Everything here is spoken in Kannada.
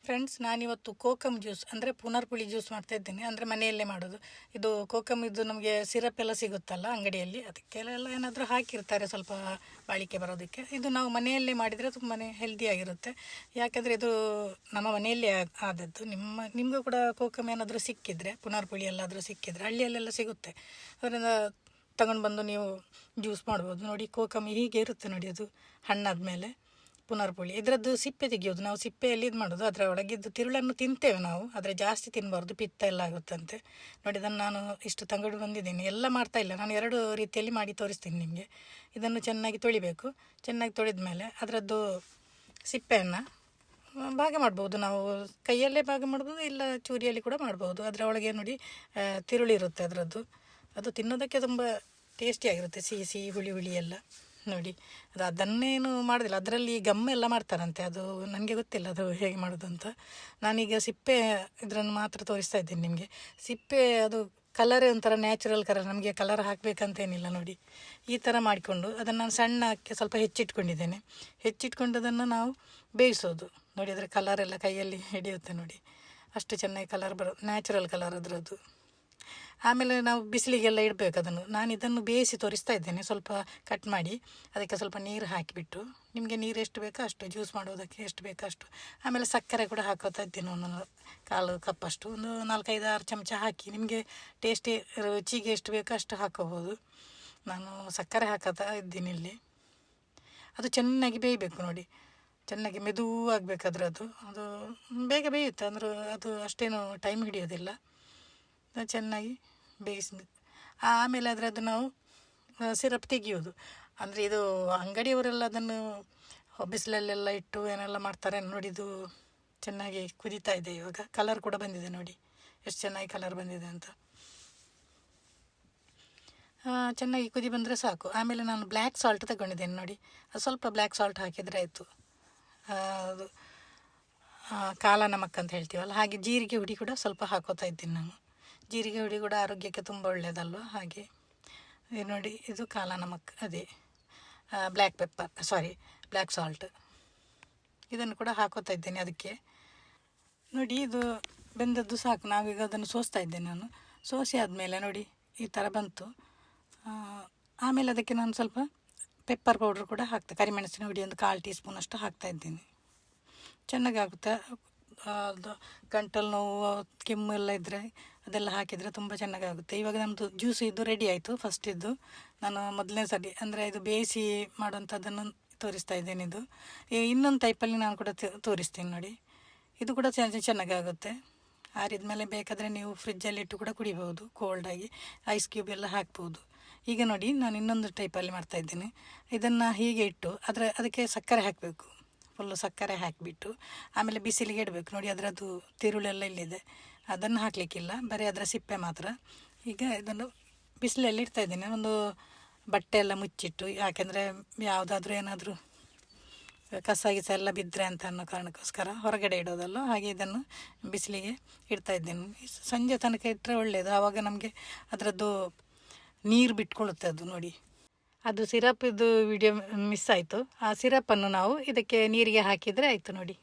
ಫ್ರೆಂಡ್ಸ್, ನಾನಿವತ್ತು ಕೋಕಮ್ ಜ್ಯೂಸ್ ಅಂದರೆ ಪುನರ್ಪುಳಿ ಜ್ಯೂಸ್ ಮಾಡ್ತಾ ಇದ್ದೀನಿ. ಅಂದರೆ ಮನೆಯಲ್ಲೇ ಮಾಡೋದು. ಇದು ಕೋಕಮ್ ಇದು ನಮಗೆ ಸಿರಪ್ ಎಲ್ಲ ಸಿಗುತ್ತಲ್ಲ ಅಂಗಡಿಯಲ್ಲಿ, ಅದಕ್ಕೆಲ್ಲ ಏನಾದರೂ ಹಾಕಿರ್ತಾರೆ ಸ್ವಲ್ಪ ಬಾಳಿಕೆ ಬರೋದಕ್ಕೆ. ಇದು ನಾವು ಮನೆಯಲ್ಲೇ ಮಾಡಿದರೆ ತುಂಬಾ ಹೆಲ್ದಿಯಾಗಿರುತ್ತೆ. ಯಾಕೆಂದರೆ ಇದು ನಮ್ಮ ಮನೆಯಲ್ಲೇ ಆದದ್ದು. ನಿಮಗೂ ಕೂಡ ಕೋಕಮ್ ಏನಾದರೂ ಸಿಕ್ಕಿದರೆ, ಪುನರ್ಪುಳಿ ಎಲ್ಲಾದರೂ ಸಿಕ್ಕಿದರೆ ಹಳ್ಳಿಯಲ್ಲೆಲ್ಲ ಸಿಗುತ್ತೆ, ಅದರಿಂದ ತಗೊಂಡು ಬಂದು ನೀವು ಜ್ಯೂಸ್ ಮಾಡ್ಬೋದು. ನೋಡಿ, ಕೋಕಮ್ ಹೀಗೆ ಇರುತ್ತೆ ನೋಡಿ, ಅದು ಹಣ್ಣಾದ ಮೇಲೆ ಪುನರ್ಪುಳಿ ಇದರದ್ದು ಸಿಪ್ಪೆ ತೆಗೆಯೋದು. ನಾವು ಸಿಪ್ಪೆಯಲ್ಲಿ ಇದು ಮಾಡೋದು, ಅದರ ಒಳಗಿದ್ದು ತಿರುಳನ್ನು ತಿಂತೇವೆ ನಾವು, ಆದರೆ ಜಾಸ್ತಿ ತಿನ್ನಬಾರ್ದು, ಪಿತ್ತ ಎಲ್ಲ ಆಗುತ್ತಂತೆ. ನೋಡಿ, ಇದನ್ನು ನಾನು ಇಷ್ಟು ತಂಗಡು ಬಂದಿದ್ದೀನಿ. ಎಲ್ಲ ಮಾಡ್ತಾ ಇಲ್ಲ, ನಾನು 2 ರೀತಿಯಲ್ಲಿ ಮಾಡಿ ತೋರಿಸ್ತೀನಿ ನಿಮಗೆ. ಇದನ್ನು ಚೆನ್ನಾಗಿ ತೊಳಿಬೇಕು. ಚೆನ್ನಾಗಿ ತೊಳೆದ ಮೇಲೆ ಅದರದ್ದು ಸಿಪ್ಪೆಯನ್ನು ಭಾಗ ಮಾಡ್ಬೋದು. ನಾವು ಕೈಯಲ್ಲೇ ಭಾಗ ಮಾಡ್ಬೋದು, ಇಲ್ಲ ಚೂರಿಯಲ್ಲಿ ಕೂಡ ಮಾಡ್ಬೋದು. ಅದರ ಒಳಗೆ ನೋಡಿ ತಿರುಳಿರುತ್ತೆ ಅದರದ್ದು. ಅದು ತಿನ್ನೋದಕ್ಕೆ ತುಂಬ ಟೇಸ್ಟಿಯಾಗಿರುತ್ತೆ, ಸಿಹಿ ಸಿಹಿ ಹುಳಿ ಹುಳಿ ಎಲ್ಲ. ನೋಡಿ, ಅದನ್ನೇನು ಮಾಡೋದಿಲ್ಲ, ಅದರಲ್ಲಿ ಗಮ್ಮೆಲ್ಲ ಮಾಡ್ತಾರಂತೆ. ಅದು ನನಗೆ ಗೊತ್ತಿಲ್ಲ ಅದು ಹೇಗೆ ಮಾಡೋದು ಅಂತ. ನಾನೀಗ ಸಿಪ್ಪೆ ಇದನ್ನು ಮಾತ್ರ ತೋರಿಸ್ತಾ ಇದ್ದೀನಿ ನಿಮಗೆ. ಸಿಪ್ಪೆ ಅದು ಕಲರೇ ಒಂಥರ ನ್ಯಾಚುರಲ್ ಕಲರ್, ನಮಗೆ ಕಲರ್ ಹಾಕಬೇಕಂತೇನಿಲ್ಲ. ನೋಡಿ, ಈ ಥರ ಮಾಡಿಕೊಂಡು ಅದನ್ನು ನಾನು ಸಣ್ಣಕ್ಕೆ ಸ್ವಲ್ಪ ಹೆಚ್ಚಿಟ್ಕೊಂಡಿದ್ದೇನೆ. ಹೆಚ್ಚಿಟ್ಕೊಂಡು ಅದನ್ನು ನಾವು ಬೇಯಿಸೋದು. ನೋಡಿ, ಅದರ ಕಲರೆಲ್ಲ ಕೈಯಲ್ಲಿ ಹಿಡಿಯುತ್ತೆ ನೋಡಿ, ಅಷ್ಟು ಚೆನ್ನಾಗಿ ಕಲರ್ ನ್ಯಾಚುರಲ್ ಕಲರ್ ಅದರದ್ದು. ಆಮೇಲೆ ನಾವು ಬಿಸಿಲಿಗೆಲ್ಲ ಇಡಬೇಕು ಅದನ್ನು. ನಾನು ಇದನ್ನು ಬೇಯಿಸಿ ತೋರಿಸ್ತಾ ಇದ್ದೇನೆ. ಸ್ವಲ್ಪ ಕಟ್ ಮಾಡಿ ಅದಕ್ಕೆ ಸ್ವಲ್ಪ ನೀರು ಹಾಕಿಬಿಟ್ಟು, ನಿಮಗೆ ನೀರು ಎಷ್ಟು ಬೇಕೋ ಅಷ್ಟು, ಜ್ಯೂಸ್ ಮಾಡೋದಕ್ಕೆ ಎಷ್ಟು ಬೇಕೋ ಅಷ್ಟು. ಆಮೇಲೆ ಸಕ್ಕರೆ ಕೂಡ ಹಾಕೋತಾ ಇದ್ದೀನಿ, ಒಂದು 1/4 ಕಪ್ಪಷ್ಟು, ಒಂದು 4-5-6 ಚಮಚ ಹಾಕಿ, ನಿಮಗೆ ಟೇಸ್ಟಿ ರುಚಿಗೆ ಎಷ್ಟು ಬೇಕೋ ಅಷ್ಟು ಹಾಕೋಬೋದು. ನಾನು ಸಕ್ಕರೆ ಹಾಕೋತಾ ಇದ್ದೀನಿ ಇಲ್ಲಿ. ಅದು ಚೆನ್ನಾಗಿ ಬೇಯಬೇಕು ನೋಡಿ, ಚೆನ್ನಾಗಿ ಮೆದುವಾಗಬೇಕು ಅದು ಬೇಗ ಬೇಯುತ್ತೆ. ಅಂದ್ರೆ ಅದು ಅಷ್ಟೇನು ಟೈಮ್ ಹಿಡಿಯೋದಿಲ್ಲ. ಚೆನ್ನಾಗಿ ಬೇಯಿಸಿ ಆಮೇಲೆ ಅದರದ್ದು ನಾವು ಸಿರಪ್ ತೆಗೆಯೋದು. ಅಂದರೆ ಇದು ಅಂಗಡಿಯವರೆಲ್ಲ ಅದನ್ನು ಬಿಸಿಲಲ್ಲೆಲ್ಲ ಇಟ್ಟು ಏನೆಲ್ಲ ಮಾಡ್ತಾರೆ ನೋಡಿ. ಇದು ಚೆನ್ನಾಗಿ ಕುದೀತಾ ಇದೆ ಇವಾಗ. ಕಲರ್ ಕೂಡ ಬಂದಿದೆ ನೋಡಿ, ಎಷ್ಟು ಚೆನ್ನಾಗಿ ಕಲರ್ ಬಂದಿದೆ ಅಂತ. ಚೆನ್ನಾಗಿ ಕುದಿ ಬಂದರೆ ಸಾಕು. ಆಮೇಲೆ ನಾನು ಬ್ಲ್ಯಾಕ್ ಸಾಲ್ಟ್ ತಗೊಂಡಿದ್ದೇನೆ ನೋಡಿ, ಅದು ಸ್ವಲ್ಪ ಬ್ಲ್ಯಾಕ್ ಸಾಲ್ಟ್ ಹಾಕಿದರೆ ಆಯಿತು. ಅದು ಕಾಲ ನಮಕ್ ಅಂತ ಹೇಳ್ತೀವಲ್ಲ, ಹಾಗೆ ಜೀರಿಗೆ ಹುಡಿ ಕೂಡ ಸ್ವಲ್ಪ ಹಾಕೋತಾ ಇದ್ದೀನಿ ನಾನು. ಜೀರಿಗೆ ಹುಡಿ ಕೂಡ ಆರೋಗ್ಯಕ್ಕೆ ತುಂಬ ಒಳ್ಳೆಯದಲ್ವ. ಹಾಗೆ ನೋಡಿ, ಇದು ಕಾಲ ನಮಕ್, ಅದೇ ಬ್ಲ್ಯಾಕ್ ಸಾಲ್ಟ್, ಇದನ್ನು ಕೂಡ ಹಾಕೋತಾ ಇದ್ದೇನೆ ಅದಕ್ಕೆ. ನೋಡಿ, ಇದು ಬೆಂದದ್ದು ಸಾಕು. ನಾವೀಗ ಅದನ್ನು ಸೋಸ್ತಾ ಇದ್ದೇನೆ ನಾನು. ಸೋಸಿ ಆದಮೇಲೆ ನೋಡಿ ಈ ಥರ ಬಂತು. ಆಮೇಲೆ ಅದಕ್ಕೆ ನಾನು ಸ್ವಲ್ಪ ಪೆಪ್ಪರ್ ಪೌಡ್ರ್ ಕೂಡ ಕರಿಮೆಣಸಿನ ಹುಡಿ ಒಂದು 1/4 ಟೀ ಸ್ಪೂನ್ ಅಷ್ಟು ಹಾಕ್ತಾಯಿದ್ದೀನಿ. ಚೆನ್ನಾಗಿ ಆಗುತ್ತೆ. ಅದು ಗಂಟಲು ನೋವು, ಕೆಮ್ಮು ಎಲ್ಲ ಇದ್ದರೆ ಅದೆಲ್ಲ ಹಾಕಿದರೆ ತುಂಬ ಚೆನ್ನಾಗಾಗುತ್ತೆ. ಇವಾಗ ನಮ್ಮದು ಜ್ಯೂಸ್ ಇದು ರೆಡಿ ಆಯಿತು. ಫಸ್ಟಿದ್ದು ನಾನು ಮೊದಲನೇ ಸರಿ ಅಂದರೆ ಇದು ಬೇಯಿಸಿ ಮಾಡುವಂಥದ್ದನ್ನು ತೋರಿಸ್ತಾ ಇದ್ದೇನೆ. ಇದು ಇನ್ನೊಂದು ಟೈಪಲ್ಲಿ ನಾನು ಕೂಡ ತೋರಿಸ್ತೀನಿ ನೋಡಿ. ಇದು ಕೂಡ ಚೆನ್ನಾಗಾಗುತ್ತೆ. ಆರಿದ ಮೇಲೆ ಬೇಕಾದರೆ ನೀವು ಫ್ರಿಜ್ಜಲ್ಲಿ ಇಟ್ಟು ಕೂಡ ಕುಡಿಬೋದು, ಕೋಲ್ಡಾಗಿ ಐಸ್ ಕ್ಯೂಬ್ ಎಲ್ಲ ಹಾಕ್ಬೋದು. ಈಗ ನೋಡಿ, ನಾನು ಇನ್ನೊಂದು ಟೈಪಲ್ಲಿ ಮಾಡ್ತಾಯಿದ್ದೀನಿ. ಇದನ್ನು ಹೀಗೆ ಇಟ್ಟು ಅದಕ್ಕೆ ಸಕ್ಕರೆ ಹಾಕಬೇಕು. ಫುಲ್ಲು ಸಕ್ಕರೆ ಹಾಕಿಬಿಟ್ಟು ಆಮೇಲೆ ಬಿಸಿಲಿಗೆ ಇಡಬೇಕು. ನೋಡಿ, ಅದರದ್ದು ತಿರುಳೆಲ್ಲ ಇಲ್ಲಿದೆ, ಅದನ್ನು ಹಾಕಲಿಕ್ಕಿಲ್ಲ, ಬರೀ ಅದರ ಸಿಪ್ಪೆ ಮಾತ್ರ. ಈಗ ಇದನ್ನು ಬಿಸಿಲಲ್ಲಿ ಇಡ್ತಾಯಿದ್ದೀನಿ, ಒಂದು ಬಟ್ಟೆ ಎಲ್ಲ ಮುಚ್ಚಿಟ್ಟು. ಯಾಕೆಂದರೆ ಯಾವುದಾದ್ರೂ ಏನಾದರೂ ಕಸ ಗಿಸ ಎಲ್ಲ ಬಿದ್ದರೆ ಅಂತ ಅನ್ನೋ ಕಾರಣಕ್ಕೋಸ್ಕರ ಹೊರಗಡೆ ಇಡೋದಲ್ಲ. ಹಾಗೆ ಇದನ್ನು ಬಿಸಿಲಿಗೆ ಇಡ್ತಾಯಿದ್ದೀನಿ. ಸಂಜೆ ತನಕ ಇಟ್ಟರೆ ಒಳ್ಳೆಯದು, ಆವಾಗ ನಮಗೆ ಅದರದ್ದು ನೀರು ಬಿಟ್ಕೊಳ್ಳುತ್ತೆ ಅದು. ನೋಡಿ, ಅದು ಸಿರಪ್ ಇದು ವಿಡಿಯೋ ಮಿಸ್ ಆಯಿತು. ಆ ಸಿರಪ್ಪನ್ನು ನಾವು ಇದಕ್ಕೆ ನೀರಿಗೆ ಹಾಕಿದರೆ ಆಯಿತು ನೋಡಿ.